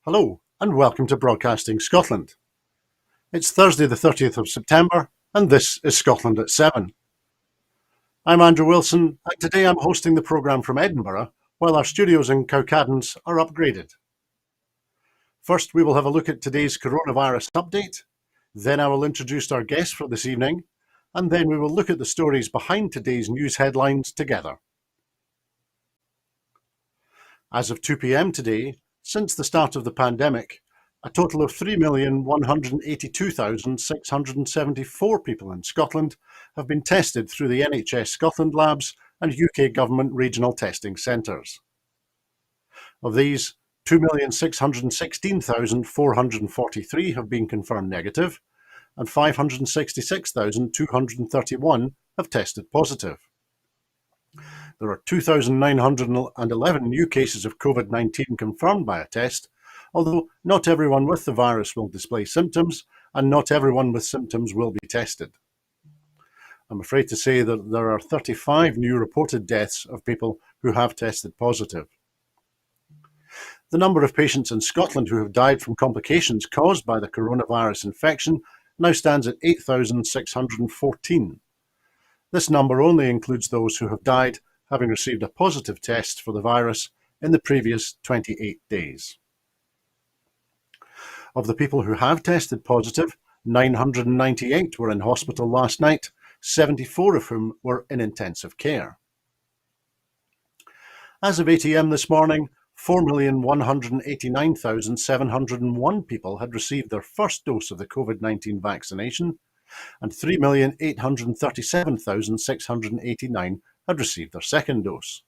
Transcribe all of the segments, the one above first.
Hello and welcome to Broadcasting Scotland. It's Thursday the 30th of September and this is Scotland at 7. I'm Andrew Wilson and today I'm hosting the programme from Edinburgh while our studios in Cowcaddens are upgraded. First we will have a look at today's coronavirus update, then I will introduce our guest for this evening, and then we will look at the stories behind today's news headlines together. As of 2 p.m. today, since the start of the pandemic, a total of 3,182,674 people in Scotland have been tested through the NHS Scotland labs and UK government regional testing centres. Of these, 2,616,443 have been confirmed negative and 566,231 have tested positive. There are 2,911 new cases of COVID-19 confirmed by a test, although not everyone with the virus will display symptoms and not everyone with symptoms will be tested. I'm afraid to say that there are 35 new reported deaths of people who have tested positive. The number of patients in Scotland who have died from complications caused by the coronavirus infection now stands at 8,614. This number only includes those who have died having received a positive test for the virus in the previous 28 days. Of the people who have tested positive, 998 were in hospital last night, 74 of whom were in intensive care. As of 8 a.m. this morning, 4,189,701 people had received their first dose of the COVID-19 vaccination, and 3,837,689 had received their second dose.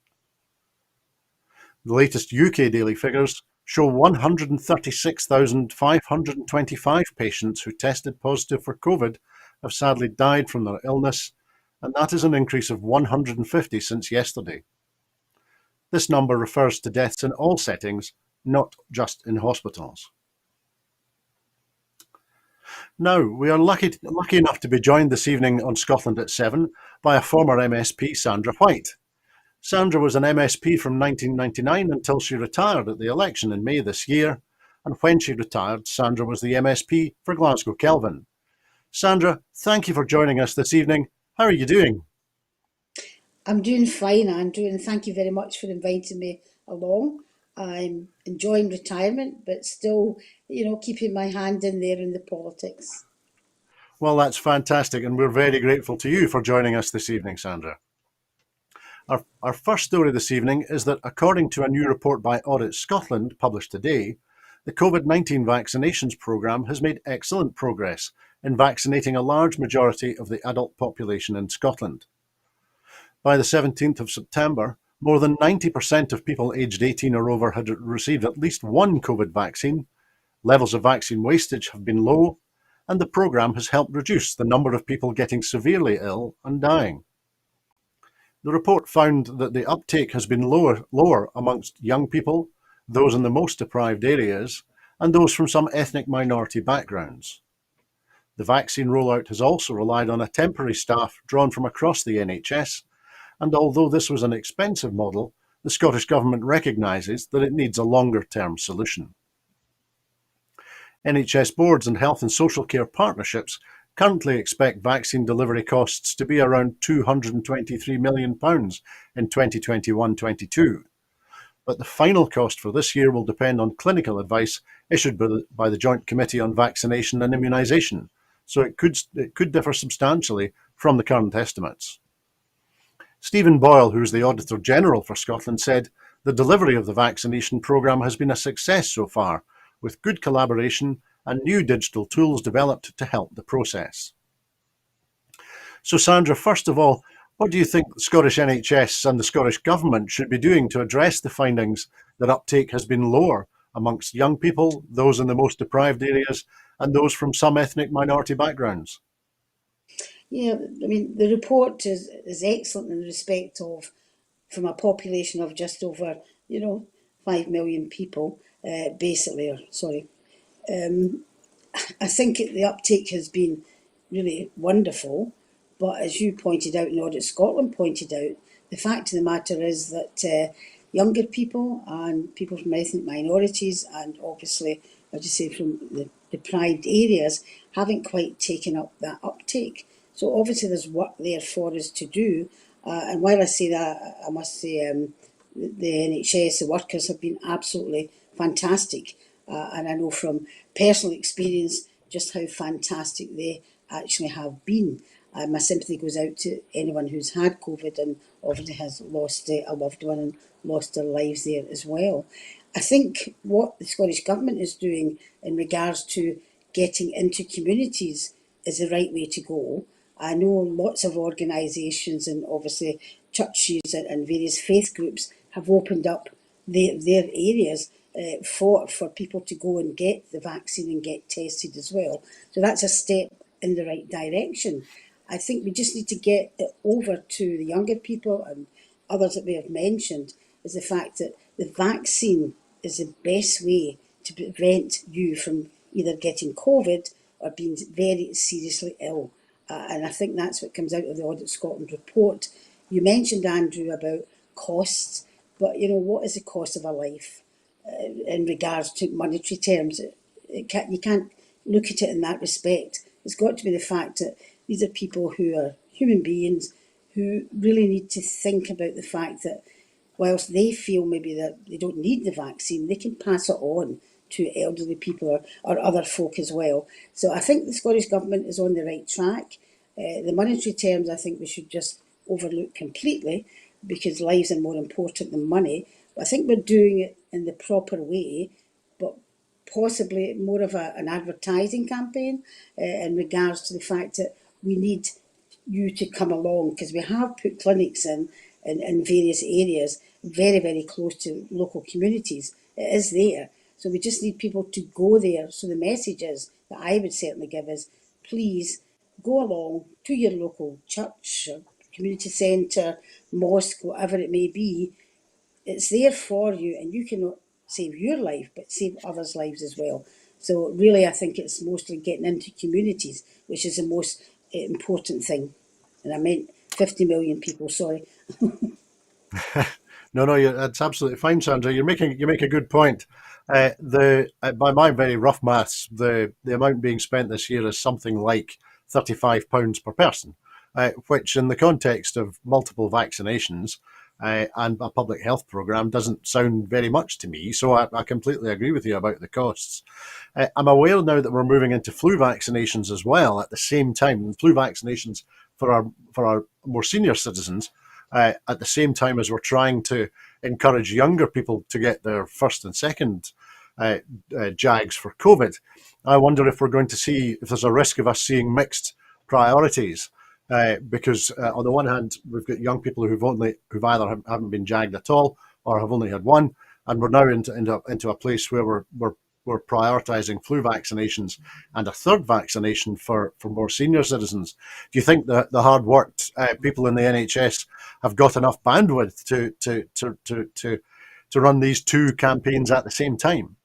The latest UK daily figures show 136,525 patients who tested positive for COVID have sadly died from their illness, and that is an increase of 150 since yesterday. This number refers to deaths in all settings, not just in hospitals. Now, we are lucky enough to be joined this evening on Scotland at 7 by a former MSP, Sandra White. Sandra was an MSP from 1999 until she retired at the election in May this year, and when she retired, Sandra was the MSP for Glasgow Kelvin. Sandra, thank you for joining us this evening. How are you doing? I'm doing fine, Andrew, and thank you very much for inviting me along. I'm enjoying retirement, but still, keeping my hand in there in the politics. Well, that's fantastic, and we're very grateful to you for joining us this evening, Sandra. Our first story this evening is that according to a new report by Audit Scotland published today, the COVID-19 vaccinations programme has made excellent progress in vaccinating a large majority of the adult population in Scotland. By the 17th of September, more than 90% of people aged 18 or over had received at least one COVID vaccine, levels of vaccine wastage have been low, and the programme has helped reduce the number of people getting severely ill and dying. The report found that the uptake has been lower amongst young people, those in the most deprived areas, and those from some ethnic minority backgrounds. The vaccine rollout has also relied on a temporary staff drawn from across the NHS, and although this was an expensive model, the Scottish Government recognises that it needs a longer-term solution. NHS boards and health and social care partnerships currently expect vaccine delivery costs to be around £223 million in 2021-22. But the final cost for this year will depend on clinical advice issued by the Joint Committee on Vaccination and Immunisation, so it could differ substantially from the current estimates. Stephen Boyle, who is the Auditor General for Scotland, said the delivery of the vaccination programme has been a success so far, with good collaboration and new digital tools developed to help the process. So Sandra, first of all, what do you think the Scottish NHS and the Scottish Government should be doing to address the findings that uptake has been lower amongst young people, those in the most deprived areas, and those from some ethnic minority backgrounds? Yeah, I mean, the report is excellent in respect of, from a population of just over, 5 million people, basically, I think the uptake has been really wonderful, but as you pointed out and Audit Scotland pointed out, the fact of the matter is that, younger people and people from ethnic minorities, and obviously, as you say, from the deprived areas, haven't quite taken up that uptake. So obviously there's work there for us to do. And while I say that, I must say the NHS, the workers have been absolutely fantastic. And I know from personal experience just how fantastic they actually have been. My sympathy goes out to anyone who's had COVID and obviously has lost a loved one and lost their lives there as well. I think what the Scottish Government is doing in regards to getting into communities is the right way to go. I know lots of organisations and obviously churches and various faith groups have opened up their areas for people to go and get the vaccine and get tested as well. So that's a step in the right direction. I think we just need to get it over to the younger people and others that we have mentioned, is the fact that the vaccine is the best way to prevent you from either getting COVID or being very seriously ill. And I think that's what comes out of the Audit Scotland report. You mentioned, Andrew, about costs, but what is the cost of a life in regards to monetary terms? You can't look at it in that respect. It's got to be the fact that these are people who are human beings who really need to think about the fact that whilst they feel maybe that they don't need the vaccine, they can pass it on to elderly people or other folk as well. So I think the Scottish Government is on the right track. The monetary terms I think we should just overlook completely, because lives are more important than money. But I think we're doing it in the proper way, but possibly more of an advertising campaign in regards to the fact that we need you to come along, because we have put clinics in various areas very, very close to local communities. It is there. So we just need people to go there. So the message is that I would certainly give is, please go along to your local church or community centre, mosque, whatever it may be. It's there for you, and you can not save your life, but save others' lives as well. So really, I think it's mostly getting into communities, which is the most important thing. And I meant 50 million people, sorry. No, that's absolutely fine, Sandra. You make a good point. The By my very rough maths, the amount being spent this year is something like £35 per person, which, in the context of multiple vaccinations and a public health programme, doesn't sound very much to me. So I completely agree with you about the costs. I'm aware now that we're moving into flu vaccinations as well at the same time. Flu vaccinations for our more senior citizens at the same time as we're trying to encourage younger people to get their first and second jags for COVID. I wonder if we're going to see, if there's a risk of us seeing mixed priorities. Because on the one hand, we've got young people who've either haven't been jagged at all or have only had one, and we're now into a place where we're prioritising flu vaccinations and a third vaccination for more senior citizens. Do you think that the hard worked people in the NHS have got enough bandwidth to run these two campaigns at the same time?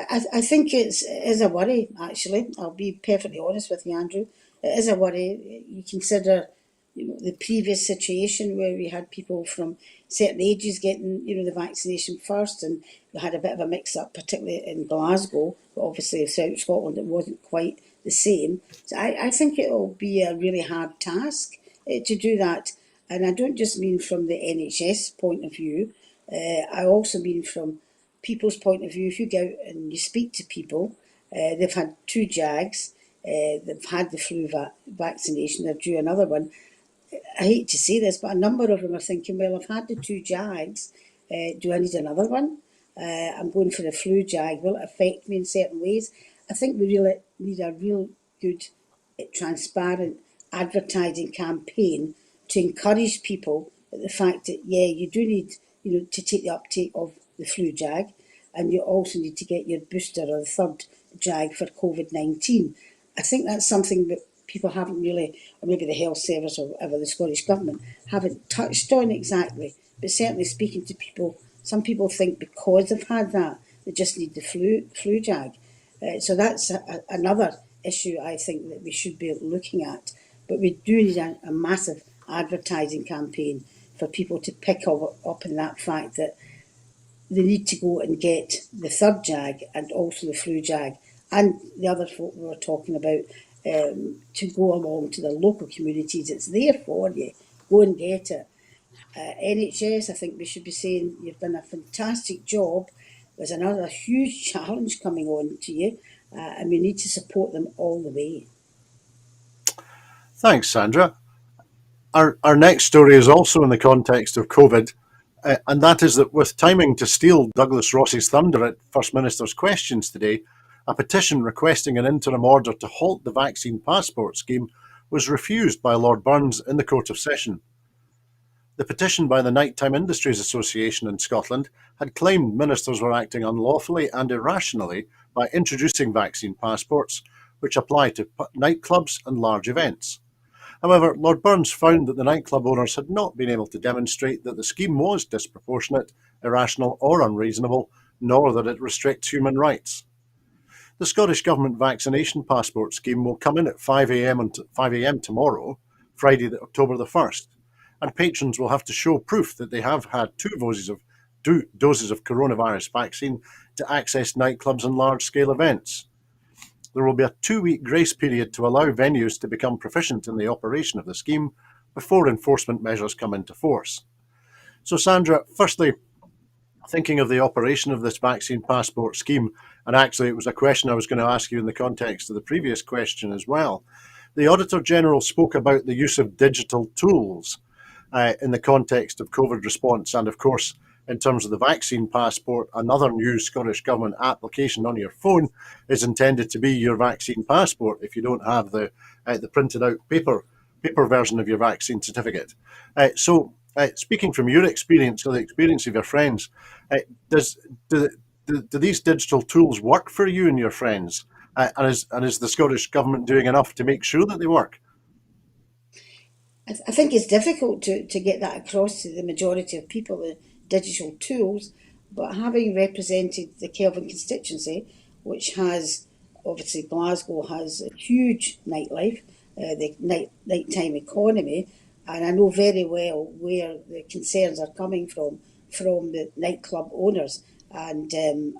I think it is a worry, actually. I'll be perfectly honest with you, Andrew. It is a worry. You consider, the previous situation where we had people from certain ages getting, the vaccination first, and we had a bit of a mix-up, particularly in Glasgow, but obviously throughout Scotland it wasn't quite the same. So I think it'll be a really hard task to do that. And I don't just mean from the NHS point of view. I also mean from people's point of view. If you go out and you speak to people, they've had two jags, they've had the flu vaccination, they're due another one. I hate to say this, but a number of them are thinking, well, I've had the two jags, do I need another one? I'm going for the flu jag, will it affect me in certain ways? I think we really need a real good, transparent advertising campaign to encourage people at the fact that, yeah, you do need, to take the uptake of the flu jag, and you also need to get your booster or the third jag for COVID-19. I think that's something that people haven't really, or maybe the health service or whatever, the Scottish Government, haven't touched on exactly. But certainly speaking to people, some people think because they've had that, they just need the flu jag. So that's another issue I think that we should be looking at. But we do need a massive advertising campaign for people to pick up on that fact that they need to go and get the third jag and also the flu jag and the other folk we were talking about, to go along to the local communities. It's there for you. Go and get it. NHS, I think we should be saying you've done a fantastic job. There's another huge challenge coming on to you, and we need to support them all the way. Thanks, Sandra. Our next story is also in the context of COVID, and that is that with timing to steal Douglas Ross's thunder at First Minister's questions today, a petition requesting an interim order to halt the vaccine passport scheme was refused by Lord Burns in the Court of Session. The petition by the Nighttime Industries Association in Scotland had claimed ministers were acting unlawfully and irrationally by introducing vaccine passports, which apply to nightclubs and large events. However, Lord Burns found that the nightclub owners had not been able to demonstrate that the scheme was disproportionate, irrational or unreasonable, nor that it restricts human rights. The Scottish Government vaccination passport scheme will come in at 5 a.m. tomorrow, Friday, October the 1st, and patrons will have to show proof that they have had two doses of coronavirus vaccine to access nightclubs and large-scale events. There will be a 2-week grace period to allow venues to become proficient in the operation of the scheme before enforcement measures come into force. So, Sandra, firstly, thinking of the operation of this vaccine passport scheme, and actually it was a question I was going to ask you in the context of the previous question as well, the Auditor General spoke about the use of digital tools in the context of COVID response, and of course, in terms of the vaccine passport, another new Scottish Government application on your phone is intended to be your vaccine passport if you don't have the printed out paper version of your vaccine certificate. So, speaking from your experience or the experience of your friends, do these digital tools work for you and your friends? And is the Scottish Government doing enough to make sure that they work? I think it's difficult to get that across to the majority of people, the digital tools, but having represented the Kelvin constituency, which has, obviously Glasgow has a huge nightlife, the nighttime economy, and I know very well where the concerns are coming from the nightclub owners. And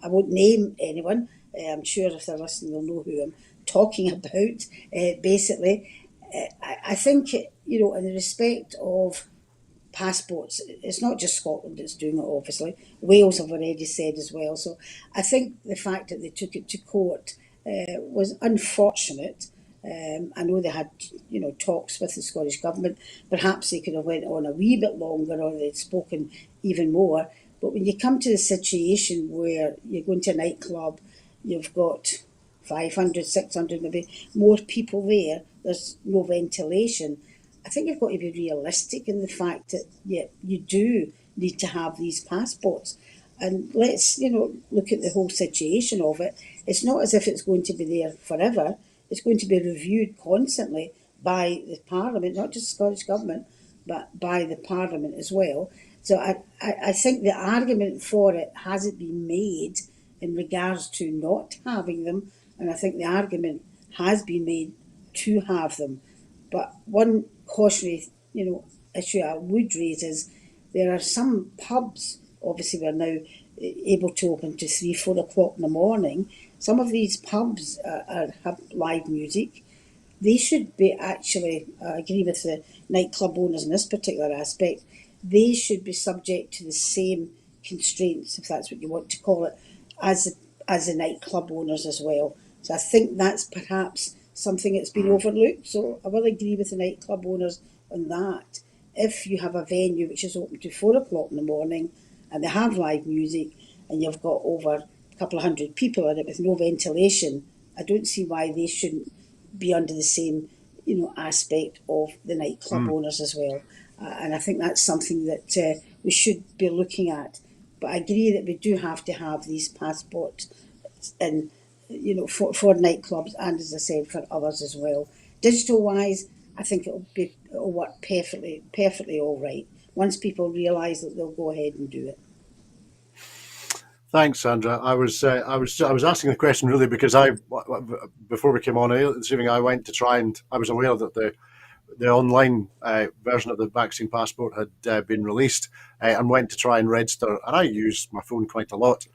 I won't name anyone. I'm sure if they're listening, they'll know who I'm talking about. Basically, I think, in the respect of passports, it's not just Scotland that's doing it, obviously. Wales have already said as well. So I think the fact that they took it to court was unfortunate. I know they had, talks with the Scottish Government. Perhaps they could have went on a wee bit longer or they'd spoken even more. But when you come to the situation where you're going to a nightclub, you've got 500, 600, maybe more people there, there's no ventilation. I think you've got to be realistic in the fact that you do need to have these passports. And let's, look at the whole situation of it. It's not as if it's going to be there forever. It's going to be reviewed constantly by the Parliament, not just the Scottish Government, but by the Parliament as well. So I think the argument for it hasn't been made in regards to not having them, and I think the argument has been made to have them. But one cautionary, issue I would raise is there are some pubs, obviously we're now able to open to 3, 4 o'clock in the morning. Some of these pubs have live music. They should be actually, I agree with the nightclub owners in this particular aspect, they should be subject to the same constraints, if that's what you want to call it, as the nightclub owners as well. So I think that's perhaps something that's been overlooked. So I will agree with the nightclub owners on that. If you have a venue which is open to 4 o'clock in the morning and they have live music and you've got over a couple of hundred people in it with no ventilation, I don't see why they shouldn't be under the same, aspect of the nightclub owners as well. And I think that's something that we should be looking at. But I agree that we do have to have these passports in, for nightclubs and, as I said, for others as well. Digital wise, I think it'll work perfectly all right. Once people realise that, they'll go ahead and do it. Thanks, Sandra. I was asking the question really because before we came on this evening, I went to try and I was aware that the the online version of the vaccine passport had been released, and went to try and register. And I use my phone quite a lot.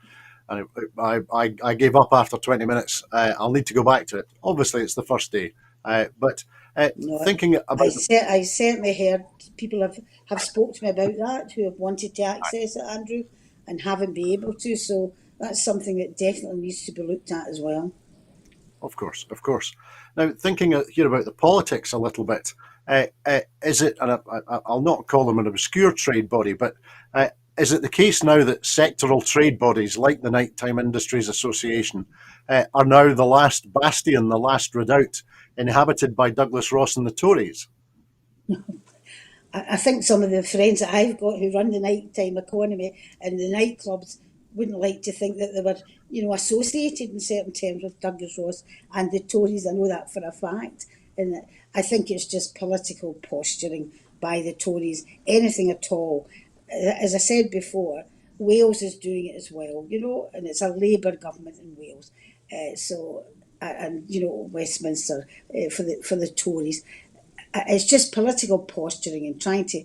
And I gave up after 20 minutes. I'll need to go back to it. Obviously, it's the first day. But No, thinking about I certainly heard people have spoke to me about that who have wanted to access it, Andrew, and haven't been able to. So that's something that definitely needs to be looked at as well. Of course, of course. Now, thinking here about the politics a little bit, is it, and I'll not call them an obscure trade body, but is it the case now that sectoral trade bodies like the Nighttime Industries Association are now the last bastion, the last redoubt, inhabited by Douglas Ross and the Tories? I think some of the friends that I've got who run the nighttime economy and the nightclubs wouldn't like to think that they were, associated in certain terms with Douglas Ross and the Tories. I know that for a fact. And I think it's just political posturing by the Tories, anything at all. As I said before, Wales is doing it as well, and it's a Labour government in Wales. And Westminster for the Tories. It's just political posturing and trying to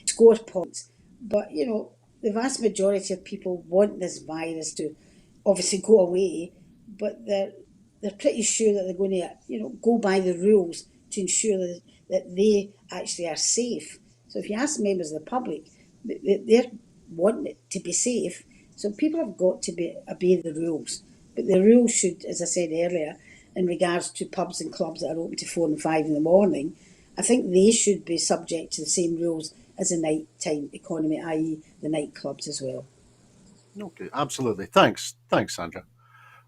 score points. But the vast majority of people want this virus to obviously go away, but they're pretty sure that they're going to go by the rules to ensure that they actually are safe. So if you ask members of the public, they're wanting it to be safe. So people have got to obey the rules. But the rules should, as I said earlier, in regards to pubs and clubs that are open to 4 and 5 in the morning, I think they should be subject to the same rules as the nighttime economy, i.e. the nightclubs as well. Okay, absolutely. Thanks, Sandra.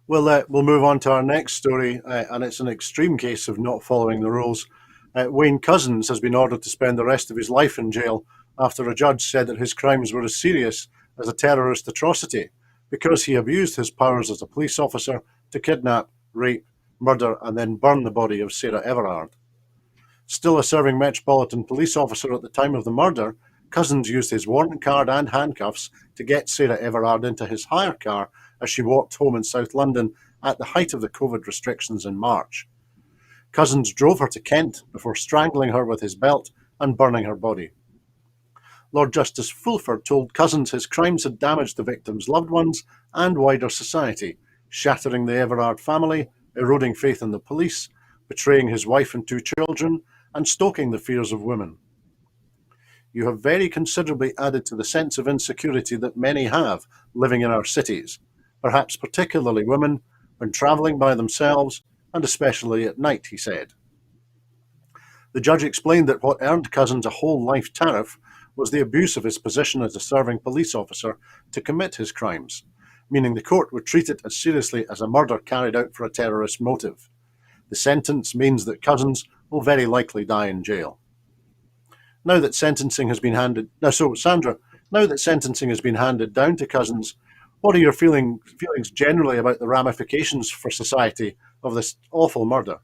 We'll move on to our next story, and it's an extreme case of not following the rules. Wayne Couzens has been ordered to spend the rest of his life in jail after a judge said that his crimes were as serious as a terrorist atrocity because he abused his powers as a police officer to kidnap, rape, murder, and then burn the body of Sarah Everard. Still a serving Metropolitan Police officer at the time of the murder, Couzens used his warrant card and handcuffs to get Sarah Everard into his hire car as she walked home in South London at the height of the COVID restrictions in March. Couzens drove her to Kent before strangling her with his belt and burning her body. Lord Justice Fulford told Couzens his crimes had damaged the victim's loved ones and wider society, shattering the Everard family, eroding faith in the police, betraying his wife and 2 children, and stoking the fears of women. You have very considerably added to the sense of insecurity that many have living in our cities, perhaps particularly women, when travelling by themselves, and especially at night, he said. The judge explained that what earned Couzens a whole life tariff was the abuse of his position as a serving police officer to commit his crimes, meaning the court would treat it as seriously as a murder carried out for a terrorist motive. The sentence means that Couzens will very likely die in jail. Now that sentencing has been handed Sandra, now that sentencing has been handed down to Couzens, what are your feelings generally about the ramifications for society of this awful murder?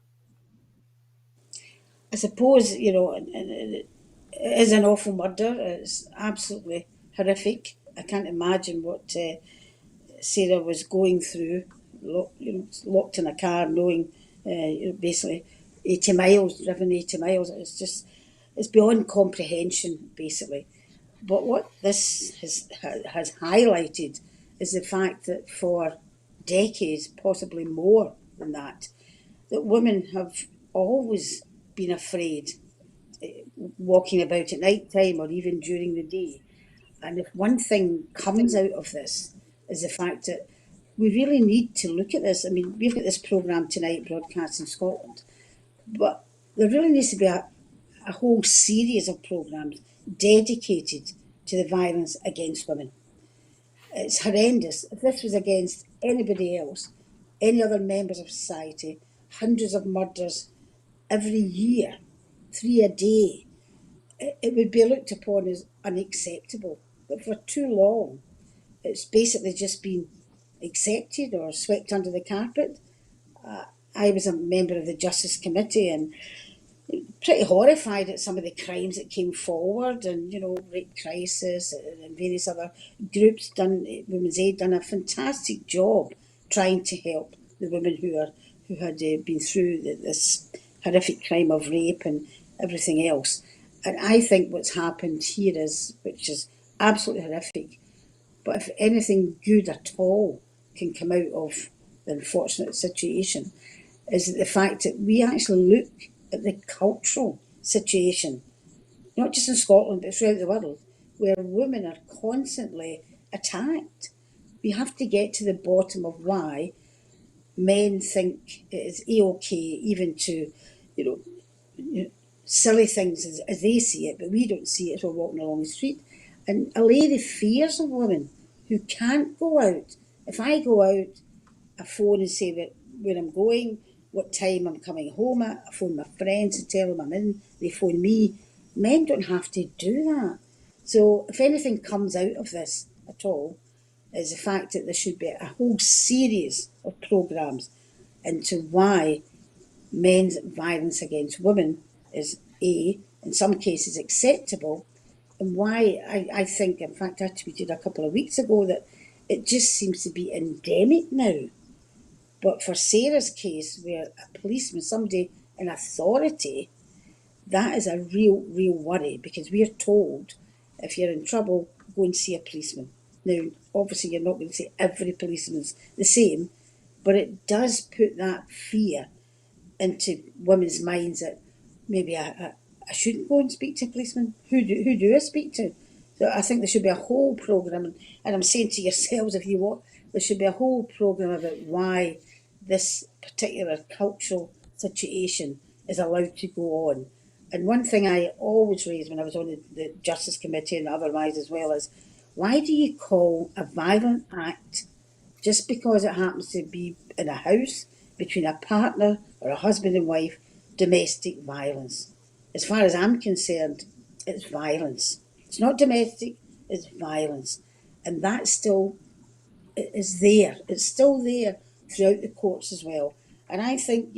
I suppose, it is an awful murder. It's absolutely horrific. I can't imagine what Sarah was going through, locked in a car, knowing, basically 80 miles, driven 80 miles. It's beyond comprehension, basically. But what this has highlighted is the fact that for decades, possibly more than that women have always been afraid walking about at night time or even during the day. And if one thing comes out of this is the fact that we really need to look at this. I mean, we've got this programme tonight, Broadcast in Scotland, but there really needs to be a whole series of programmes dedicated to the violence against women. It's horrendous. If this was against anybody else, any other members of society, hundreds of murders every year, 3 a day, it would be looked upon as unacceptable. But for too long, it's basically just been accepted or swept under the carpet. I was a member of the Justice Committee and pretty horrified at some of the crimes that came forward, and Rape Crisis and various other groups Women's Aid done a fantastic job trying to help the women who had been through this horrific crime of rape, and everything else. And I think what's happened here is, which is absolutely horrific, but if anything good at all can come out of the unfortunate situation, is the fact that we actually look at the cultural situation, not just in Scotland, but throughout the world, where women are constantly attacked. We have to get to the bottom of why men think it is a-okay even to, you know, silly things as they see it, but we don't see it as we're walking along the street, and allay the fears of women who can't go out. If I go out, I phone and say where I'm going, what time I'm coming home at, I phone my friends and tell them I'm in, they phone me. Men don't have to do that. So if anything comes out of this at all, is the fact that there should be a whole series of programmes into why men's violence against women is in some cases acceptable, and why I think, in fact, I tweeted a couple of weeks ago that it just seems to be endemic now. But for Sarah's case, where a policeman, somebody in authority, that is a real worry, because we are told if you're in trouble, go and see a policeman. Now, obviously, you're not going to say every policeman's the same, but it does put that fear into women's minds that maybe I shouldn't go and speak to a policeman. Who do I speak to? So I think there should be a whole programme, and I'm saying to yourselves, if you want, there should be a whole programme about why this particular cultural situation is allowed to go on. And one thing I always raised when I was on the Justice Committee and otherwise as well is, why do you call a violent act, just because it happens to be in a house between a partner or a husband and wife, domestic violence? As far as I'm concerned, it's violence. It's not domestic, it's violence. And that still is there. It's still there throughout the courts as well. And I think,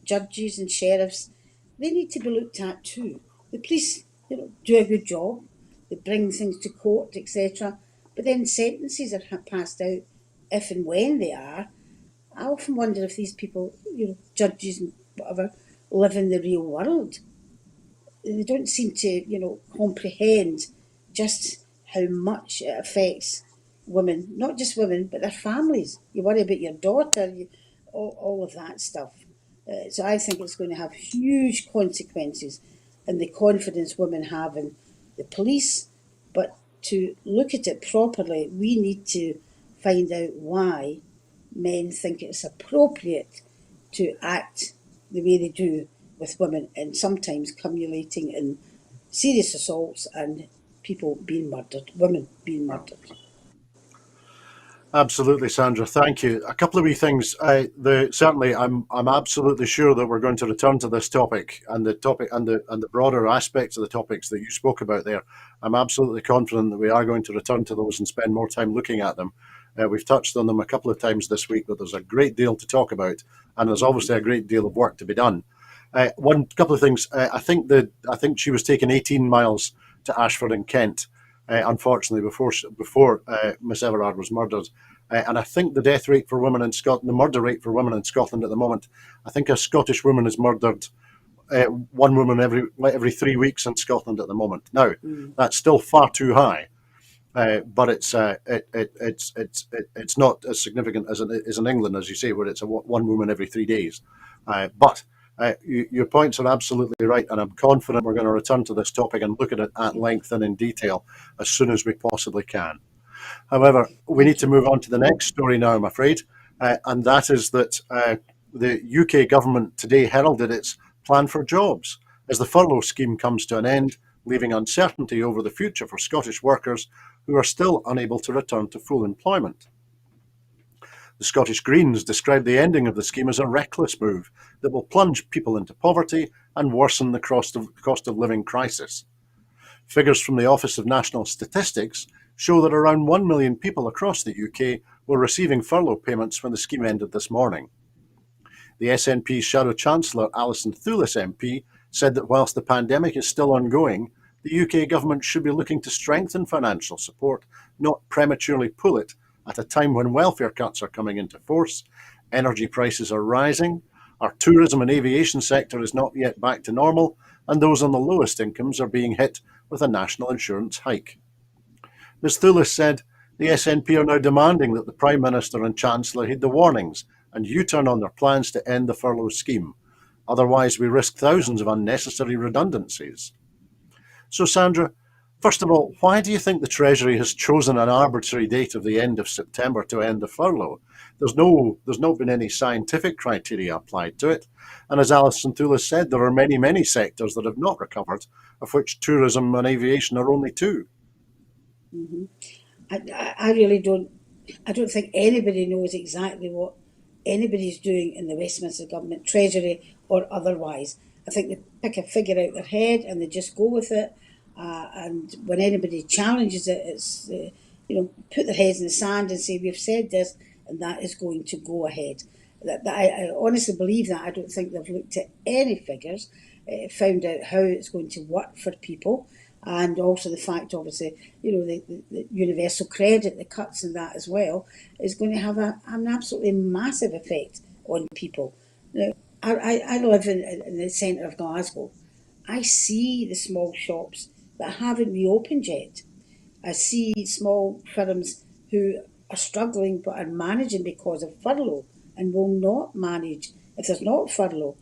judges and sheriffs, they need to be looked at too. The police, do a good job. They bring things to court, etc. But then sentences are passed out if and when they are. I often wonder if these people, judges and whatever, live in the real world. They don't seem to, comprehend just how much it affects women, not just women, but their families. You worry about your daughter, all of that stuff. So I think it's going to have huge consequences in the confidence women have in the police. But to look at it properly, we need to find out why men think it's appropriate to act the way they do with women, and sometimes culminating in serious assaults and people being murdered, women being murdered. Absolutely, Sandra. Thank you. A couple of wee things. Certainly, I'm absolutely sure that we're going to return to this topic and the broader aspects of the topics that you spoke about there. I'm absolutely confident that we are going to return to those and spend more time looking at them. We've touched on them a couple of times this week, but there's a great deal to talk about, and there's obviously a great deal of work to be done. One couple of things. I think she was taking 18 miles to Ashford in Kent. Unfortunately, before Miss Everard was murdered. And I think the death rate for women in Scotland, the murder rate for women in Scotland at the moment, I think a Scottish woman is murdered, one woman every 3 weeks in Scotland at the moment. Now, that's still far too high, but it's not as significant as it is in England, as you say, where it's one woman every 3 days. But your points are absolutely right, and I'm confident we're going to return to this topic and look at it at length and in detail as soon as we possibly can. However, we need to move on to the next story now, I'm afraid, and that is that the UK government today heralded its plan for jobs as the furlough scheme comes to an end, leaving uncertainty over the future for Scottish workers who are still unable to return to full employment. The Scottish Greens described the ending of the scheme as a reckless move that will plunge people into poverty and worsen the cost of living crisis. Figures from the Office of National Statistics show that around 1 million people across the UK were receiving furlough payments when the scheme ended this morning. The SNP's Shadow Chancellor Alison Thulis MP said that whilst the pandemic is still ongoing, the UK government should be looking to strengthen financial support, not prematurely pull it at a time when welfare cuts are coming into force, energy prices are rising, our tourism and aviation sector is not yet back to normal, and those on the lowest incomes are being hit with a national insurance hike. Ms Thulis said the SNP are now demanding that the Prime Minister and Chancellor heed the warnings and U-turn on their plans to end the furlough scheme. Otherwise, we risk thousands of unnecessary redundancies. So, Sandra, first of all, why do you think the Treasury has chosen an arbitrary date of the end of September to end the furlough? There's not been any scientific criteria applied to it. And as Alison Thulis said, there are many, many sectors that have not recovered, of which tourism and aviation are only two. Mm-hmm. I really don't. I don't think anybody knows exactly what anybody's doing in the Westminster Government Treasury or otherwise. I think they pick a figure out their head and they just go with it. And when anybody challenges it, it's put their heads in the sand and say we've said this and that is going to go ahead. I honestly believe that. I don't think they've looked at any figures, found out how it's going to work for people. And also the fact, obviously, the universal credit, the cuts in that as well, is going to have an absolutely massive effect on people. Now, I live in the centre of Glasgow. I see the small shops that haven't reopened yet. I see small firms who are struggling but are managing because of furlough and will not manage if there's not furlough.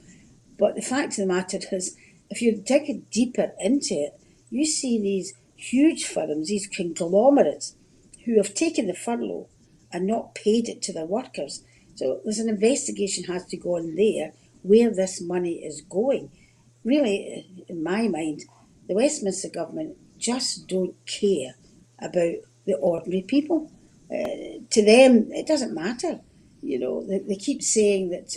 But the fact of the matter is, if you dig deeper into it, you see these huge firms, these conglomerates, who have taken the furlough and not paid it to their workers. So there's an investigation has to go on there where this money is going. Really, in my mind, the Westminster Government just don't care about the ordinary people. To them, it doesn't matter. They keep saying that,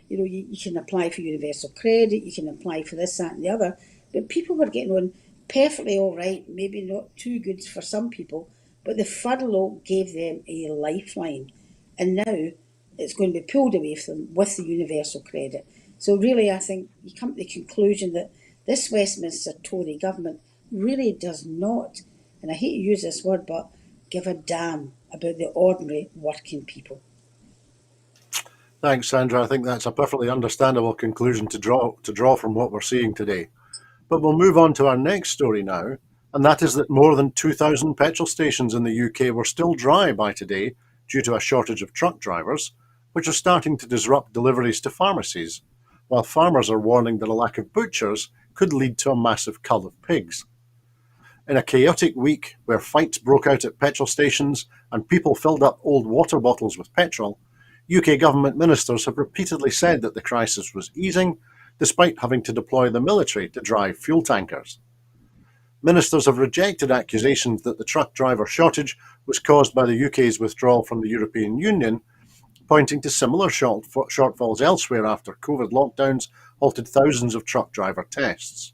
you can apply for universal credit, you can apply for this, that and the other. But people were getting on perfectly all right, maybe not too good for some people, but the furlough gave them a lifeline. And now it's going to be pulled away from them with the universal credit. So really, I think you come to the conclusion that this Westminster Tory government really does not, and I hate to use this word, but give a damn about the ordinary working people. Thanks, Sandra. I think that's a perfectly understandable conclusion to draw from what we're seeing today. But we'll move on to our next story now, and that is that more than 2,000 petrol stations in the UK were still dry by today due to a shortage of truck drivers, which are starting to disrupt deliveries to pharmacies, while farmers are warning that a lack of butchers could lead to a massive cull of pigs. In a chaotic week where fights broke out at petrol stations and people filled up old water bottles with petrol, UK government ministers have repeatedly said that the crisis was easing, despite having to deploy the military to drive fuel tankers. Ministers have rejected accusations that the truck driver shortage was caused by the UK's withdrawal from the European Union, pointing to similar shortfalls elsewhere after COVID lockdowns halted thousands of truck driver tests.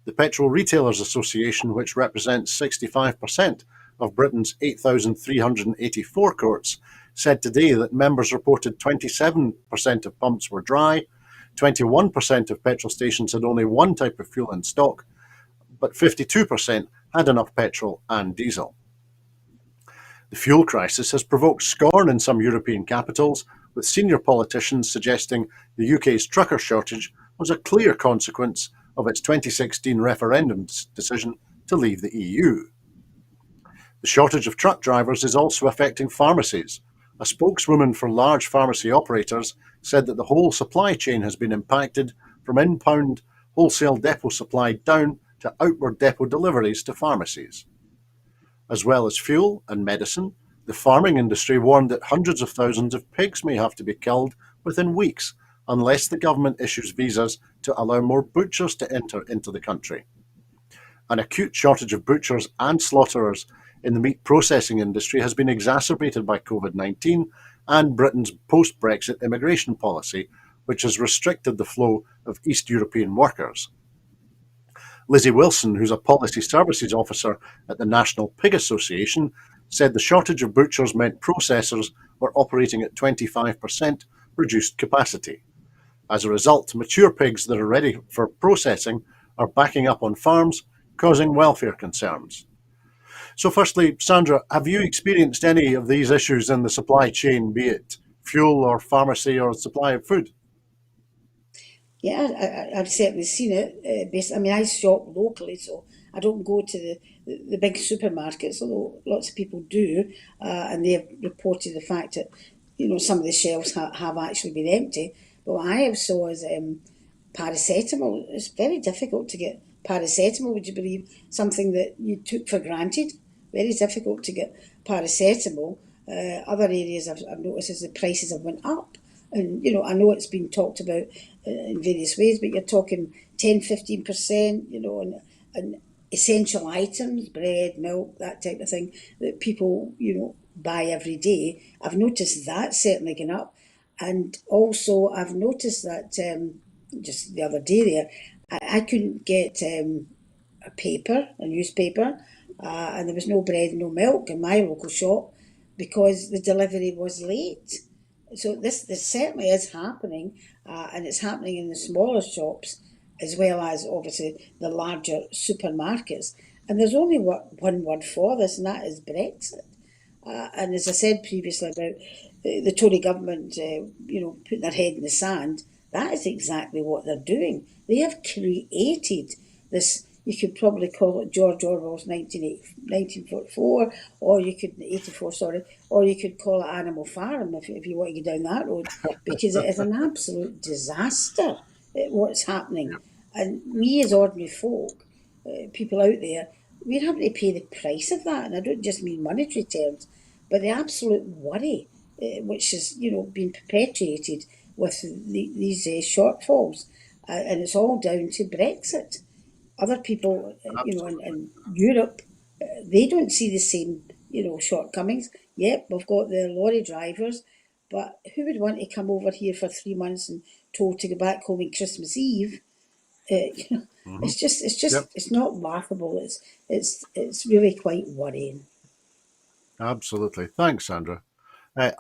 The Petrol Retailers Association, which represents 65% of Britain's 8,384 courts, said today that members reported 27% of pumps were dry, 21% of petrol stations had only one type of fuel in stock, but 52% had enough petrol and diesel. The fuel crisis has provoked scorn in some European capitals, with senior politicians suggesting the UK's trucker shortage was a clear consequence of its 2016 referendum decision to leave the EU. The shortage of truck drivers is also affecting pharmacies. A spokeswoman for large pharmacy operators said that the whole supply chain has been impacted, from inbound wholesale depot supply down to outward depot deliveries to pharmacies. As well as fuel and medicine, the farming industry warned that hundreds of thousands of pigs may have to be killed within weeks unless the government issues visas to allow more butchers to enter into the country. An acute shortage of butchers and slaughterers in the meat processing industry has been exacerbated by COVID-19 and Britain's post-Brexit immigration policy, which has restricted the flow of East European workers. Lizzie Wilson, who's a policy services officer at the National Pig Association, said the shortage of butchers meant processors were operating at 25% reduced capacity. As a result, mature pigs that are ready for processing are backing up on farms, causing welfare concerns. So firstly, Sandra, have you experienced any of these issues in the supply chain, be it fuel or pharmacy or supply of food? Yeah, I've certainly seen it. I mean, I shop locally, so I don't go to the big supermarkets, although lots of people do, and they have reported the fact that some of the shelves have actually been empty. But what I have saw is paracetamol. It's very difficult to get paracetamol. Would you believe something that you took for granted? Very difficult to get paracetamol. Other areas I've noticed is the prices have went up. And I know it's been talked about in various ways, but you're talking 10, 15%, and essential items, bread, milk, that type of thing that people, buy every day. I've noticed that certainly going up. And also, I've noticed that just the other day there, I couldn't get a newspaper, and there was no bread and no milk in my local shop because the delivery was late. So this certainly is happening, and it's happening in the smaller shops as well as obviously the larger supermarkets. And there's only one word for this, and that is Brexit. And as I said previously about the Tory government, putting their head in the sand, that is exactly what they're doing. They have created this. You could probably call it George Orwell's 1944, or you could 84, sorry, or you could call it Animal Farm if you want to go down that road, because it is an absolute disaster what's happening. And we as ordinary folk, people out there, we're having to pay the price of that, and I don't just mean monetary terms, but the absolute worry which is being perpetuated with these shortfalls, and it's all down to Brexit. Other people, Absolutely. in Europe, they don't see the same shortcomings. Yep, we've got the lorry drivers, but who would want to come over here for 3 months and told to go back home on Christmas Eve? Hmm. It's not laughable. It's really quite worrying. Absolutely. Thanks, Sandra.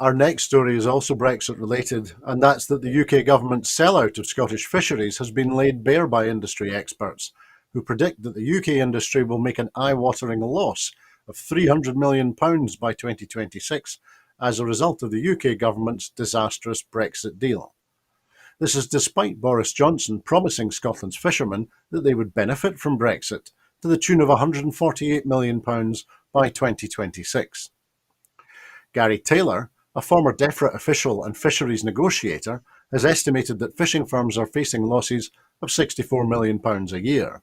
Our next story is also Brexit related, and that's that the UK government's sellout of Scottish fisheries has been laid bare by industry experts, who predict that the UK industry will make an eye-watering loss of £300 million by 2026 as a result of the UK government's disastrous Brexit deal. This is despite Boris Johnson promising Scotland's fishermen that they would benefit from Brexit to the tune of £148 million by 2026. Gary Taylor, a former DEFRA official and fisheries negotiator, has estimated that fishing firms are facing losses of £64 million a year.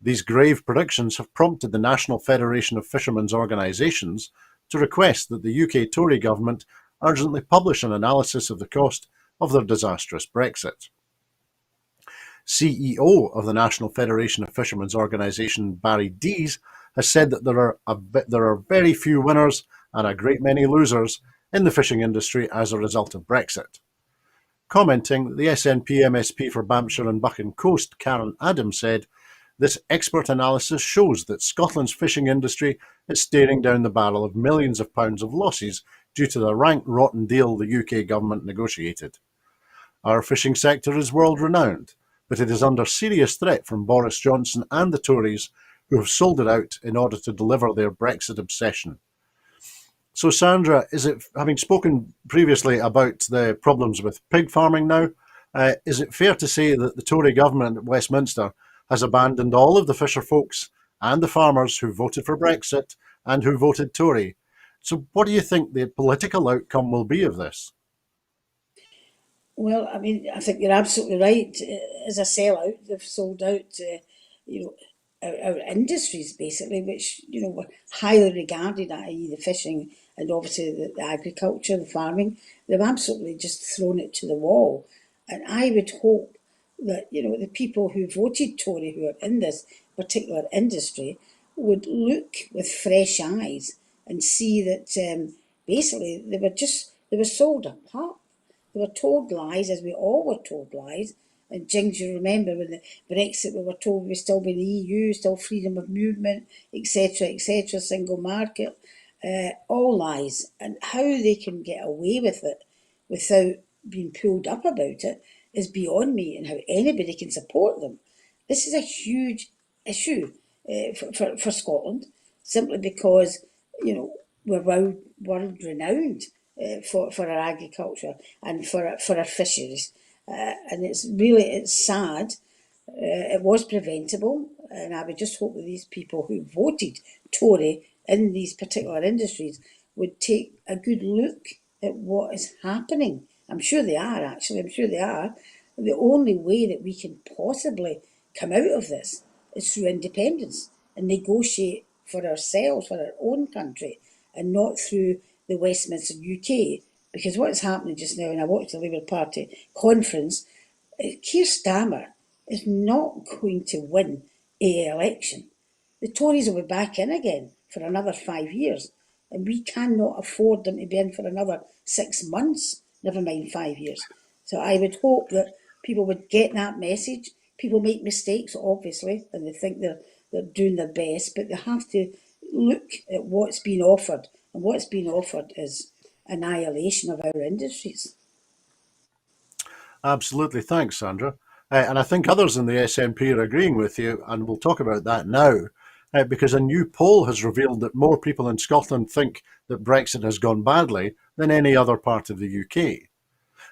These grave predictions have prompted the National Federation of Fishermen's Organisations to request that the UK Tory government urgently publish an analysis of the cost of their disastrous Brexit. CEO of the National Federation of Fishermen's Organisation, Barry Dees, has said that there are very few winners and a great many losers in the fishing industry as a result of Brexit. Commenting, the SNP MSP for Banffshire and Buchan Coast, Karen Adams, said, "This expert analysis shows that Scotland's fishing industry is staring down the barrel of millions of pounds of losses due to the rank rotten deal the UK government negotiated. Our fishing sector is world-renowned, but it is under serious threat from Boris Johnson and the Tories, who have sold it out in order to deliver their Brexit obsession." So, Sandra, having spoken previously about the problems with pig farming now, is it fair to say that the Tory government at Westminster has abandoned all of the fisher folks and the farmers who voted for Brexit and who voted Tory? So, what do you think the political outcome will be of this? Well, I mean, I think you're absolutely right. As a sellout, they've sold out, you know, our industries basically, which were highly regarded, i.e., the fishing and obviously the agriculture, the farming. They've absolutely just thrown it to the wall, and I would hope that the people who voted Tory, who are in this particular industry, would look with fresh eyes and see that basically they were sold a pup. They were told lies, as we all were told lies. And Jings, you remember when the Brexit, we were told we'd still be in the EU, still freedom of movement, etc., single market, all lies. And how they can get away with it without being pulled up about it is beyond me, and how anybody can support them. This is a huge issue for Scotland, simply because we're world renowned for our agriculture and for our fisheries. And it's sad. It was preventable, and I would just hope that these people who voted Tory in these particular industries would take a good look at what is happening. I'm sure they are, actually. I'm sure they are. The only way that we can possibly come out of this is through independence and negotiate for ourselves, for our own country, and not through the Westminster UK. Because what's happening just now, and I watched the Labour Party conference, Keir Starmer is not going to win a election. The Tories will be back in again for another 5 years, and we cannot afford them to be in for another 6 months, never mind 5 years. So I would hope that people would get that message. People make mistakes, obviously, and they think they're doing their best, but they have to look at what's been offered, and what's been offered is annihilation of our industries. Absolutely. Thanks, Sandra. And I think others in the SNP are agreeing with you, and we'll talk about that now, because a new poll has revealed that more people in Scotland think that Brexit has gone badly than any other part of the UK.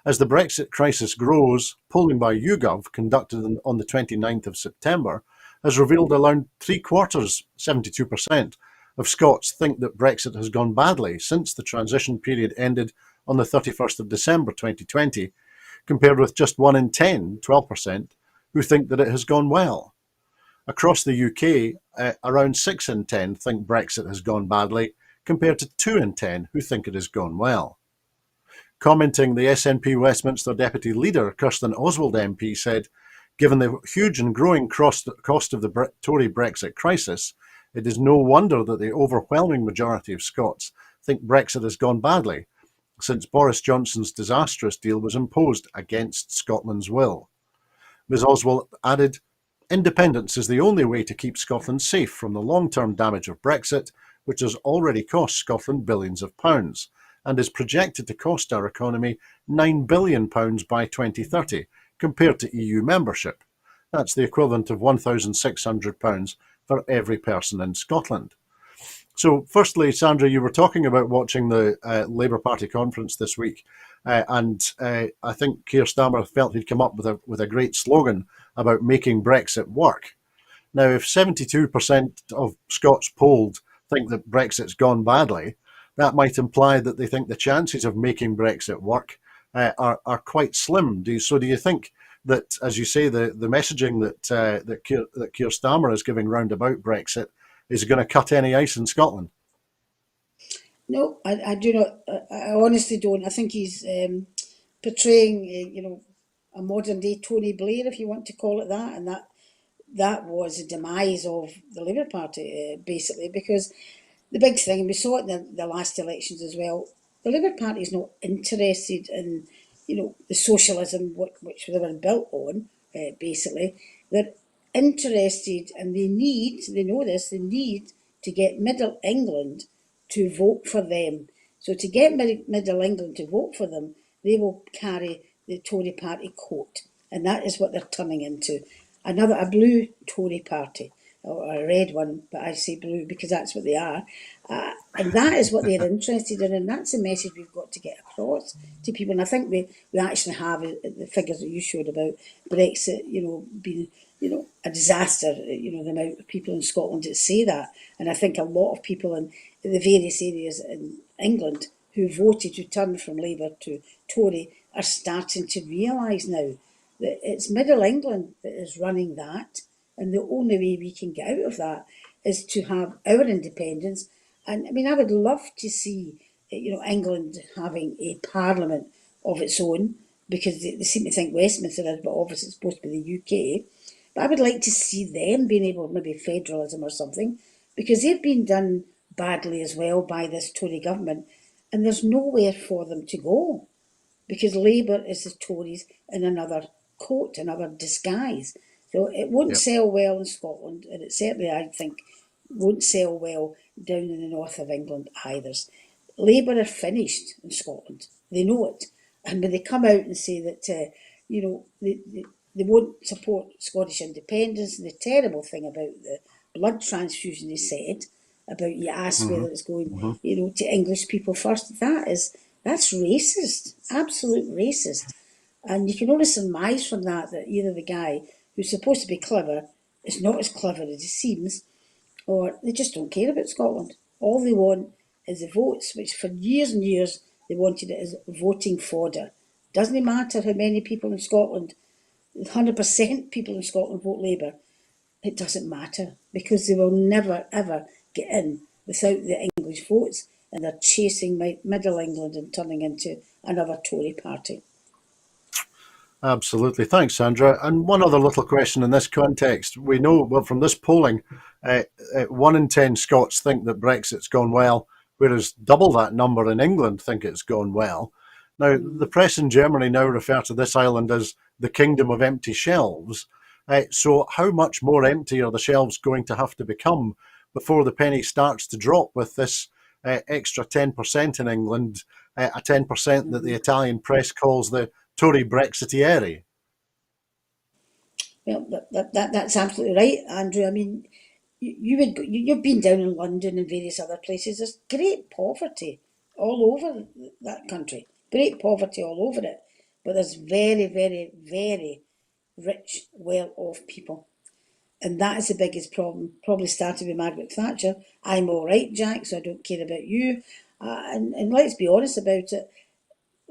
As the Brexit crisis grows, polling by YouGov, conducted on the 29th of September, has revealed around three quarters, 72%, of Scots think that Brexit has gone badly since the transition period ended on the 31st of December 2020, compared with just 1 in 10, 12%, who think that it has gone well. Across the UK, around 6 in 10 think Brexit has gone badly, compared to 2 in 10 who think it has gone well. Commenting, the SNP Westminster Deputy Leader, Kirsten Oswald MP, said, "Given the huge and growing cost of the Tory Brexit crisis, it is no wonder that the overwhelming majority of Scots think Brexit has gone badly, since Boris Johnson's disastrous deal was imposed against Scotland's will." Ms Oswald added, "Independence is the only way to keep Scotland safe from the long-term damage of Brexit, which has already cost Scotland billions of pounds, and is projected to cost our economy £9 billion by 2030, compared to EU membership. That's the equivalent of £1,600 for every person in Scotland." So, firstly, Sandra, you were talking about watching the Labour Party conference this week, and I think Keir Starmer felt he'd come up with a great slogan about making Brexit work. Now, if 72% of Scots polled think that Brexit's gone badly, that might imply that they think the chances of making Brexit work are quite slim. Do you think that, as you say, the messaging that Keir Starmer is giving round about Brexit is going to cut any ice in Scotland? No, I do not. I honestly don't. I think he's portraying, a modern day Tony Blair, if you want to call it that, and that was the demise of the Labour Party, basically, because the big thing, and we saw it in the last elections as well, the Labour Party is not interested in, the socialism which they were built on, basically. They're interested, and they know this, they need to get Middle England to vote for them. So to get Middle England to vote for them, they will carry the Tory party coat, and that is what they're turning into a blue Tory party, or a red one, but I say blue because that's what they are. And that is what they're interested in, and that's the message we've got to get across to people. And I think we actually have the figures that you showed about Brexit, being, a disaster, the amount of people in Scotland that say that. And I think a lot of people in the various areas in England who voted to turn from Labour to Tory are starting to realise now that it's Middle England that is running that, and the only way we can get out of that is to have our independence. And I mean, I would love to see, England having a parliament of its own, because they seem to think Westminster is, but obviously it's supposed to be the UK. But I would like to see them being able, maybe federalism or something, because they've been done badly as well by this Tory government, and there's nowhere for them to go, because Labour is the Tories in another coat, another disguise. So it won't Yep. sell well in Scotland, and it certainly, I think, won't sell well down in the north of England either. Labour are finished in Scotland. They know it. And when they come out and say that, they won't support Scottish independence, and the terrible thing about the blood transfusion they said, about you ask Hmm. whether it's going, Hmm. to English people first, that's racist, absolute racist. And you can only surmise from that that either the guy who's supposed to be clever is not as clever as he seems, or they just don't care about Scotland. All they want is the votes, which for years and years they wanted it as voting fodder. Doesn't matter how many people in Scotland, 100% people in Scotland vote Labour. It doesn't matter because they will never ever get in without the English votes, and they're chasing Middle England and turning into another Tory party. Absolutely. Thanks, Sandra. And one other little question in this context. We know, well, from this polling, 1 in 10 Scots think that Brexit's gone well, whereas double that number in England think it's gone well. Now, the press in Germany now refer to this island as the kingdom of empty shelves. So how much more empty are the shelves going to have to become before the penny starts to drop with this extra 10% in England, a 10% that the Italian press calls the Tory Brexiteers? Well, that's absolutely right, Andrew. I mean, you've been down in London and various other places. There's great poverty all over that country. Great poverty all over it, but there's very, very, very rich, well-off people, and that is the biggest problem. Probably started with Margaret Thatcher. I'm all right, Jack, so I don't care about you. And let's be honest about it.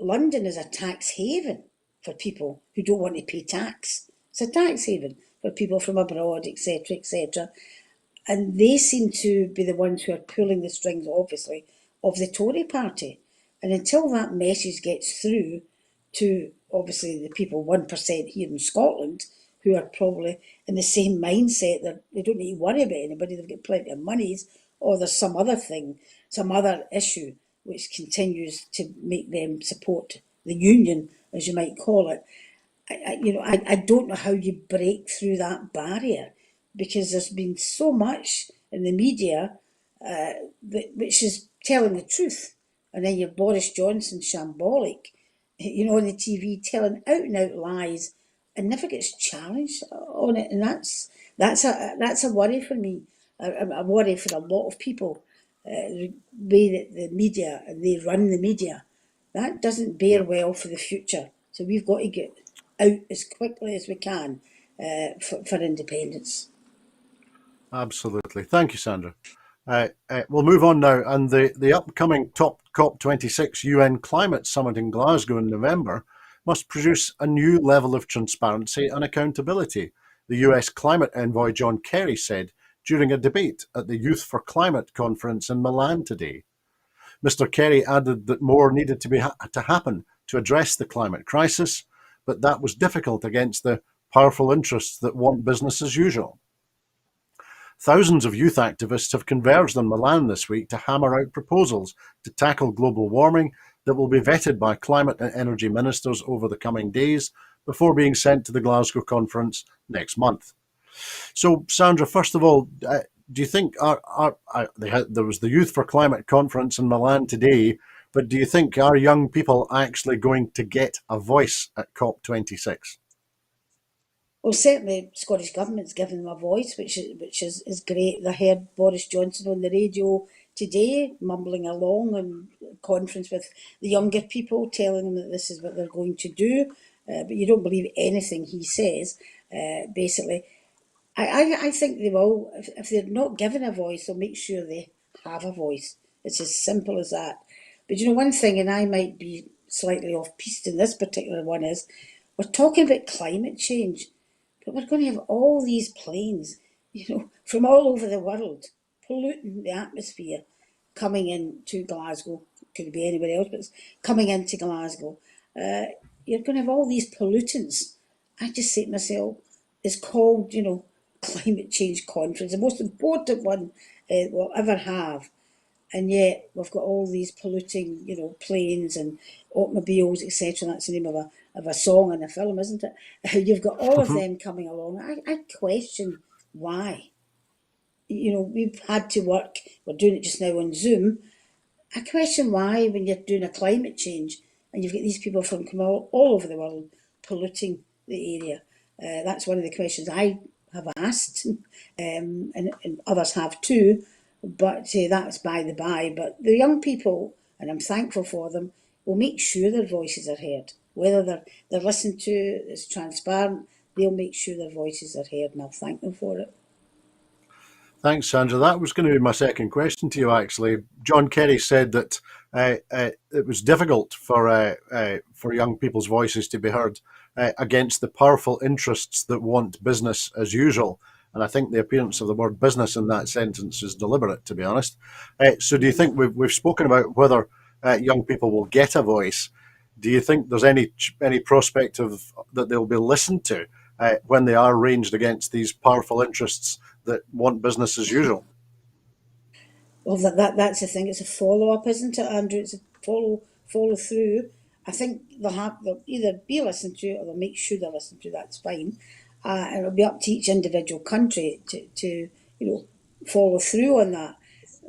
London is a tax haven for people who don't want to pay tax. It's a tax haven for people from abroad, etc., etc. And they seem to be the ones who are pulling the strings, obviously, of the Tory party. And until that message gets through to, obviously, the people 1% here in Scotland, who are probably in the same mindset that they don't need to worry about anybody, they've got plenty of monies, or there's some other thing, some other issue which continues to make them support the union, as you might call it. I don't know how you break through that barrier, because there's been so much in the media which is telling the truth. And then you've Boris Johnson shambolic, on the TV telling out and out lies and never gets challenged on it. And that's a worry for me, a worry for a lot of people. The way that the media, and they run the media, that doesn't bear Yeah, well for the future. So we've got to get out as quickly as we can for independence. absolutely. Thank you, Sandra. We'll move on now. And the upcoming top COP26 UN Climate Summit in Glasgow in November must produce a new level of transparency and accountability, the US climate envoy John Kerry said during a debate at the Youth for Climate conference in Milan today. Mr. Kerry added that more needed to happen to address the climate crisis, but that was difficult against the powerful interests that want business as usual. Thousands of youth activists have converged in Milan this week to hammer out proposals to tackle global warming that will be vetted by climate and energy ministers over the coming days before being sent to the Glasgow conference next month. So, Sandra, first of all, do you think there was the Youth for Climate conference in Milan today, but do you think our young people are actually going to get a voice at COP26? Well, certainly Scottish Government's given them a voice, which is great. I heard Boris Johnson on the radio today mumbling along in conference with the younger people, telling them that this is what they're going to do. But you don't believe anything he says, basically. I think they will. If they're not given a voice, they'll make sure they have a voice. It's as simple as that. But one thing, and I might be slightly off piste in this particular one, is we're talking about climate change, but we're going to have all these planes, from all over the world, polluting the atmosphere, coming into Glasgow. Could be anywhere else, but it's coming into Glasgow. You're going to have all these pollutants. I just say to myself, it's called, climate change conference, the most important one we'll ever have. And yet we've got all these polluting, planes and automobiles, etc. That's the name of a song and a film, isn't it? You've got all of them coming along. I question why. We've had to work, we're doing it just now on Zoom. I question why, when you're doing a climate change and you've got these people from all over the world polluting the area. That's one of the questions I have asked, and others have too, but that's by the by. But the young people, and I'm thankful for them, will make sure their voices are heard. whether they're listened to, it's transparent, they'll make sure their voices are heard, and I'll thank them for it. Thanks, Sandra. That was going to be my second question to you, actually. John Kerry said that it was difficult for young people's voices to be heard against the powerful interests that want business as usual. And I think the appearance of the word business in that sentence is deliberate, to be honest. So do you think we've spoken about whether young people will get a voice? Do you think there's any prospect of that they'll be listened to when they are ranged against these powerful interests that want business as usual? Well, that's the thing. It's a follow up, isn't it, Andrew? It's a follow through. I think they'll either be listened to or they'll make sure they're listened to. That's fine, and it'll be up to each individual country to follow through on that.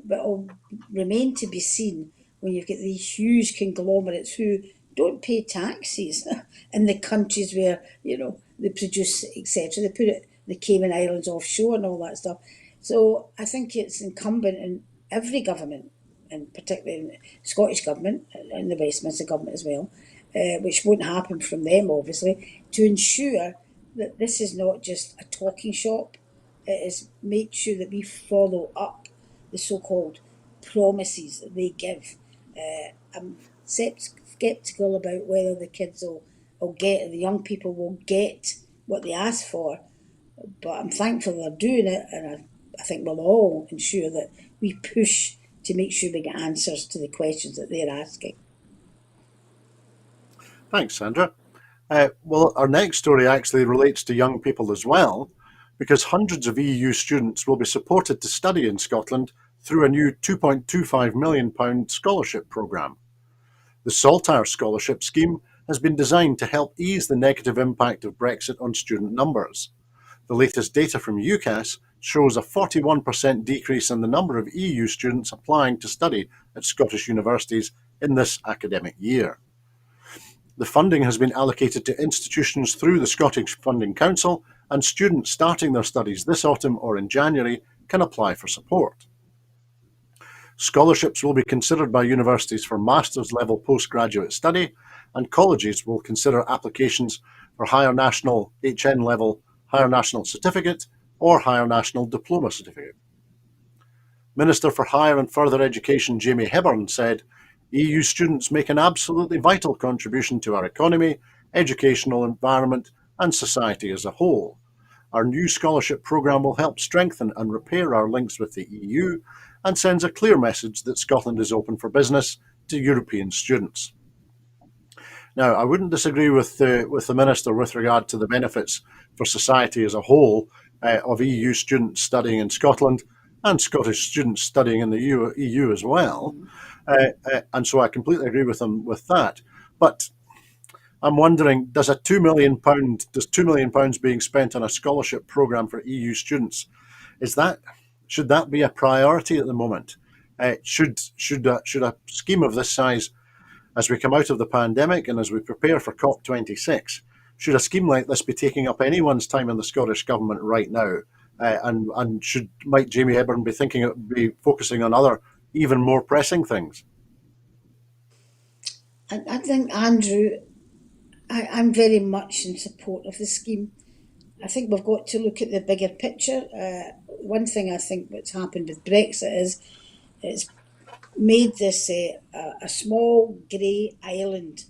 But it'll remain to be seen when you've got these huge conglomerates who don't pay taxes in the countries where they produce, etc. They put it the Cayman Islands offshore and all that stuff. So I think it's incumbent in every government, and particularly in the Scottish government and the Westminster government as well, which won't happen from them obviously, to ensure that this is not just a talking shop. It is make sure that we follow up the so-called promises that they give. I'm sceptical about whether the kids will get, the young people will get what they ask for, but I'm thankful they're doing it, and I think we'll all ensure that we push to make sure we get answers to the questions that they're asking. Thanks, Sandra. Well, our next story actually relates to young people as well, because hundreds of EU students will be supported to study in Scotland through a new £2.25 million scholarship programme. The Saltire Scholarship Scheme has been designed to help ease the negative impact of Brexit on student numbers. The latest data from UCAS shows a 41% decrease in the number of EU students applying to study at Scottish universities in this academic year. The funding has been allocated to institutions through the Scottish Funding Council, and students starting their studies this autumn or in January can apply for support. Scholarships will be considered by universities for master's level postgraduate study, and colleges will consider applications for higher national HN level, higher national certificate, or higher national diploma certificate. Minister for Higher and Further Education Jamie Hibburn said, EU students make an absolutely vital contribution to our economy, educational environment, and society as a whole. Our new scholarship programme will help strengthen and repair our links with the EU and sends a clear message that Scotland is open for business to European students. Now, I wouldn't disagree with the Minister with regard to the benefits for society as a whole of EU students studying in Scotland and Scottish students studying in the EU as well. And so I completely agree with them with that. But I'm wondering, does £2 million being spent on a scholarship programme for EU students, should that be a priority at the moment? Should a scheme of this size, as we come out of the pandemic and as we prepare for COP26, should a scheme like this be taking up anyone's time in the Scottish Government right now? And might Jamie Hibburn be focusing on other, even more pressing things? I think, Andrew, I'm very much in support of the scheme. I think we've got to look at the bigger picture. One thing I think what's happened with Brexit is it's made this a small grey island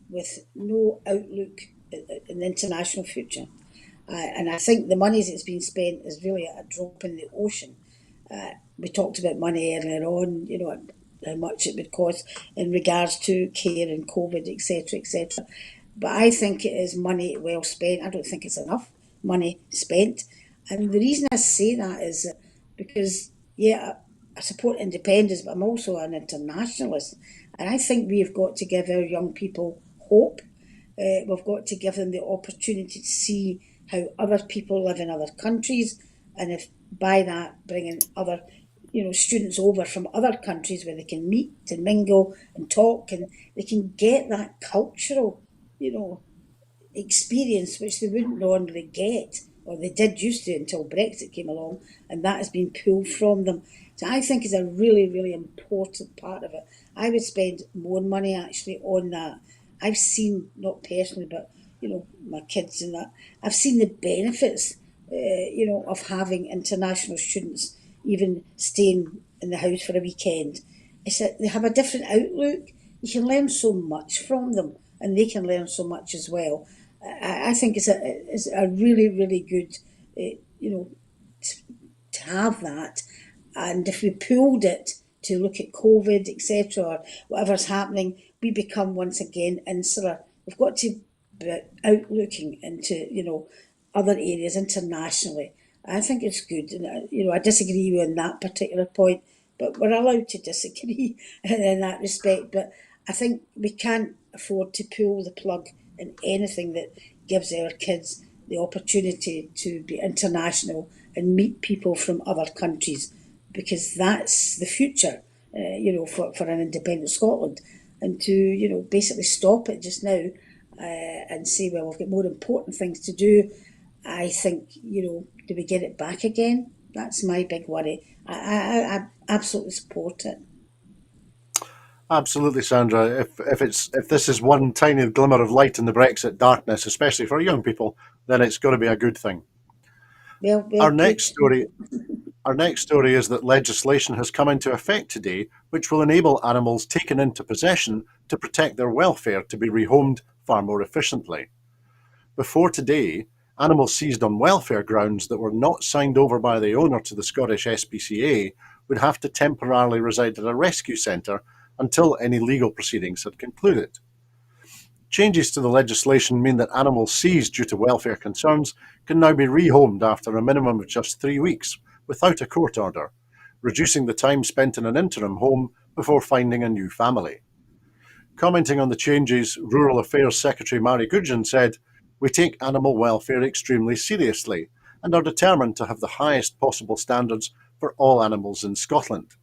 with no outlook in the international future. And I think the money that's been spent is really a drop in the ocean. We talked about money earlier on, how much it would cost in regards to care and COVID, etc., etc. But I think it is money well spent. I don't think it's enough money spent. And the reason I say that is that because, yeah, I support independence, but I'm also an internationalist. And I think we've got to give our young people hope. We've got to give them the opportunity to see how other people live in other countries. And if by that bringing other students over from other countries where they can meet and mingle and talk, and they can get that cultural, experience which they wouldn't normally get, or they did used to until Brexit came along, and that has been pulled from them. So I think it's a really, really important part of it. I would spend more money actually on that, I've seen, not personally, but my kids and that, I've seen the benefits, of having international students even staying in the house for a weekend. It's that they have a different outlook. You can learn so much from them, and they can learn so much as well. I think it's a really, really good, to have that. And if we pulled it to look at COVID, etc., or whatever's happening, we become once again insular. We've got to be outlooking into, other areas internationally. I think it's good. And, I disagree with you on that particular point, but we're allowed to disagree in that respect. But I think we can't afford to pull the plug in anything that gives our kids the opportunity to be international and meet people from other countries, because that's the future, for an independent Scotland. And to, basically stop it just now, and say, well, we've got more important things to do, I think, do we get it back again? That's my big worry. I absolutely support it. Absolutely, Sandra. If this is one tiny glimmer of light in the Brexit darkness, especially for young people, then it's got to be a good thing. Well Our put. next story Our next story is that legislation has come into effect today which will enable animals taken into possession to protect their welfare to be rehomed far more efficiently. Before today, animals seized on welfare grounds that were not signed over by the owner to the Scottish SPCA would have to temporarily reside at a rescue centre until any legal proceedings had concluded. Changes to the legislation mean that animals seized due to welfare concerns can now be rehomed after a minimum of just 3 weeks without a court order, reducing the time spent in an interim home before finding a new family. Commenting on the changes, Rural Affairs Secretary Mary Gudgeon said, "We take animal welfare extremely seriously and are determined to have the highest possible standards for all animals in Scotland."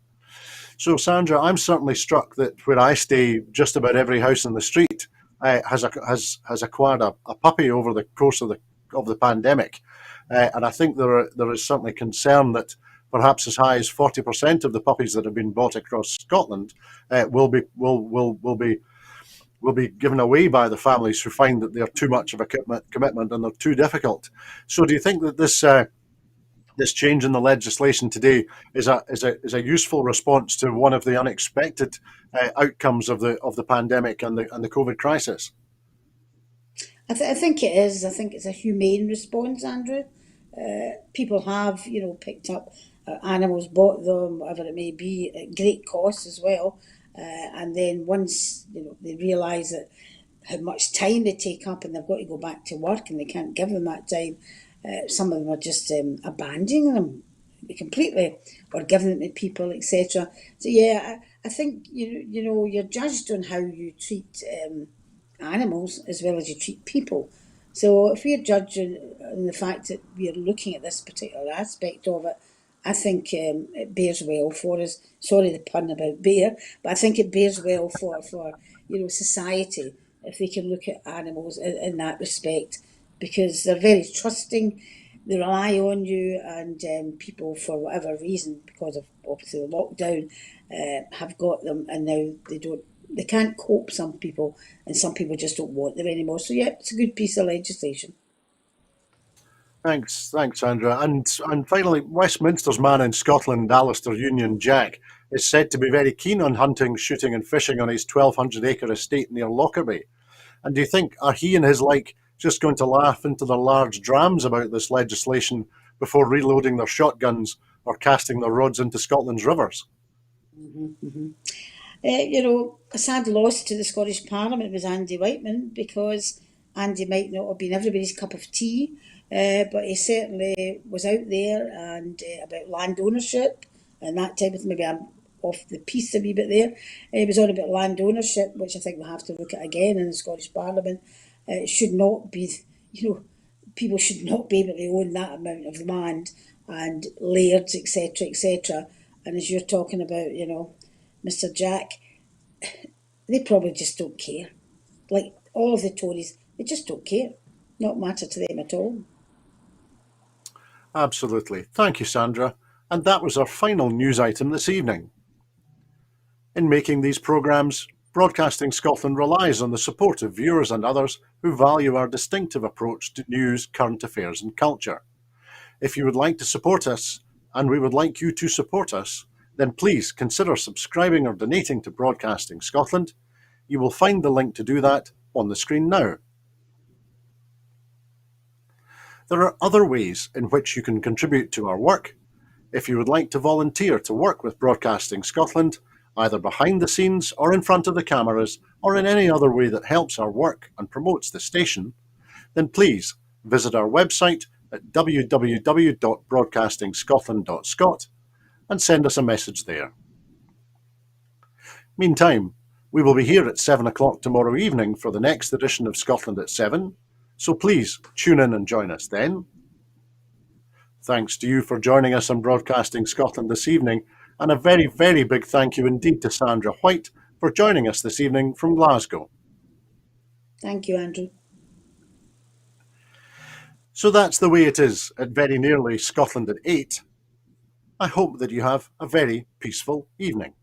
So, Sandra, I'm certainly struck that where I stay, just about every house in the street has acquired a puppy over the course of the pandemic, and I think there is certainly concern that perhaps as high as 40% of the puppies that have been bought across Scotland will be given away by the families who find that they're too much of a commitment and they're too difficult. So, do you think that this change in the legislation today is a useful response to one of the unexpected outcomes of the pandemic and the COVID crisis? I think it is. I think it's a humane response, Andrew. People have, picked up animals, bought them, whatever it may be, at great cost as well. And then once, they realise that how much time they take up and they've got to go back to work and they can't give them that time, some of them are just abandoning them completely or giving them to people, etc. So yeah, I think you're judged on how you treat animals as well as you treat people. So if we're judging on the fact that we're looking at this particular aspect of it, I think it bears well for us. Sorry the pun about bear, but I think it bears well for society if they can look at animals in that respect, because they're very trusting. They rely on you, and people, for whatever reason, because of obviously the lockdown, have got them, and now they can't cope. Some people, and some people just don't want them anymore. So yeah, it's a good piece of legislation. Thanks, Sandra. And finally, Westminster's man in Scotland, Alistair Union Jack, is said to be very keen on hunting, shooting, and fishing on his 1,200-acre estate near Lockerbie. And do you think are he and his like just going to laugh into their large drams about this legislation before reloading their shotguns or casting their rods into Scotland's rivers? A sad loss to the Scottish Parliament was Andy Whiteman, because Andy might not have been everybody's cup of tea, but he certainly was out there and about land ownership and that type of thing. Maybe I'm off the piece a wee bit there. He was on about land ownership, which I think we'll have to look at again in the Scottish Parliament. It should not be, you know, people should not be able to own that amount of land and lairds, etc., etc. And as you're talking about, Mr. Jack, they probably just don't care. Like all of the Tories, they just don't care. Not matter to them at all. Absolutely. Thank you, Sandra. And that was our final news item this evening. In making these programmes, Broadcasting Scotland relies on the support of viewers and others who value our distinctive approach to news, current affairs and culture. If you would like to support us, and we would like you to support us, then please consider subscribing or donating to Broadcasting Scotland. You will find the link to do that on the screen now. There are other ways in which you can contribute to our work. If you would like to volunteer to work with Broadcasting Scotland, either behind the scenes or in front of the cameras, or in any other way that helps our work and promotes the station, then please visit our website at www.broadcastingscotland.scot and send us a message there. Meantime, we will be here at 7 o'clock tomorrow evening for the next edition of Scotland at 7, so please tune in and join us then. Thanks to you for joining us on Broadcasting Scotland this evening, and a very, very big thank you indeed to Sandra White for joining us this evening from Glasgow. Thank you, Andrew. So that's the way it is at very nearly Scotland at 8. I hope that you have a very peaceful evening.